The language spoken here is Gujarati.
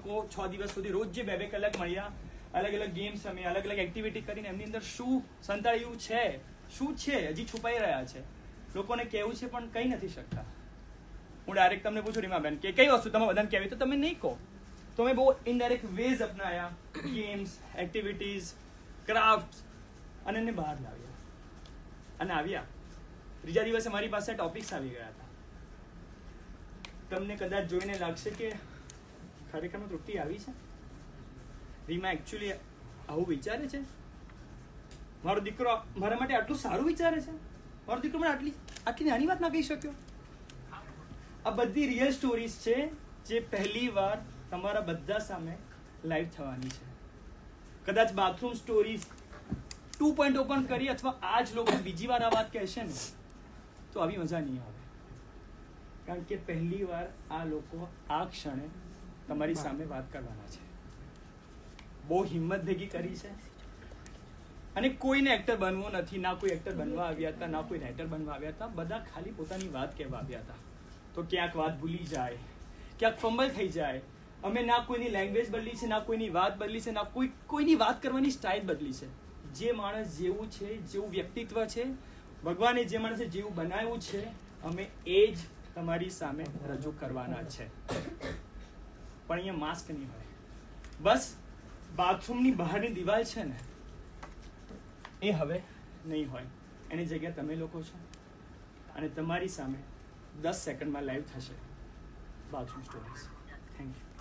લોકો 6 દિવસ સુધી રોજ જે 2-2 કલાક મળ્યા, અલગ અલગ ગેમ્સ રમ્યા, અલગ અલગ એક્ટિવિટી કરીને એમની અંદર શું સંતાડ્યું છે, શું છે હજી છુપાઈ રહ્યા છે, લોકોને કહેવું છે પણ કહી નથી શકતા. હું ડાયરેક્ટ તમને પૂછું રીમાબેન કે કઈ વસ્તુ તમે બધાને કહેવી, તો તમે નહીં કહો. તમે બહુ ઇનડાયરેક્ટ વેઝ અપનાયા, ગેમ્સ, એક્ટિવિટીઝ, ક્રાફ્ટ, અને એને બહાર લાવ્યા. અને આવ્યા ત્રીજા દિવસે મારી પાસે ટોપિક્સ આવી ગયા હતા. તમને કદાચ જોઈને લાગશે કે ખરેખરમાં તૃપ્તિ આવી છે, રીમા એકચ્યુઅલી આવું વિચારે છે, મારો દીકરો મારા માટે આટલું સારું વિચારે છે, મારો દીકરો મને આટલી નાની વાત ના કહી શક્યો. આ બધી રિયલ સ્ટોરીઝ છે જે પહેલી વાર તમારા બધા સામે લાઈવ થવાની છે. કદાચ બાથરૂમ સ્ટોરીઝ 2.0 પણ કરી અથવા આજ લોકો બીજી વાર આ વાત કહેશે ને તો આવી મજા નહીં આવે, કારણ કે પહેલી વાર આ લોકો આ ક્ષણે તમારી સામે વાત કરવાના છે. બહુ હિંમત ભેગી કરી છે. અને કોઈને એક્ટર બનવું નથી, ના કોઈ એક્ટર બનવા આવ્યા હતા, ના કોઈ રાઇટર બનવા આવ્યા હતા. બધા ખાલી પોતાની વાત કહેવા આવ્યા હતા. તો ક્યાંક વાત ભૂલી જાય, ક્યાંક ફંબલ થઈ જાય. અમે ના કોઈની લેંગ્વેજ બદલી છે, ના કોઈની વાત બદલી છે, ના કોઈની વાત કરવાની સ્ટાઇલ બદલી છે. જે માણસ જેવું છે, જેવું વ્યક્તિત્વ છે, ભગવાને જે માણસે જેવું બનાવ્યું છે, અમે એ જ તમારી સામે રજૂ કરવાના છે. પણ અહીંયા માસ્ક નહીં હોય, બસ બાથરૂમની બહારની દિવાલ છે ને એ હવે નહીં હોય. એની જગ્યાએ તમે લોકો છો અને તમારી સામે 10 સેકન્ડમાં લાઈવ થશે બાથરૂમ સ્ટોરીઝ. Thank you.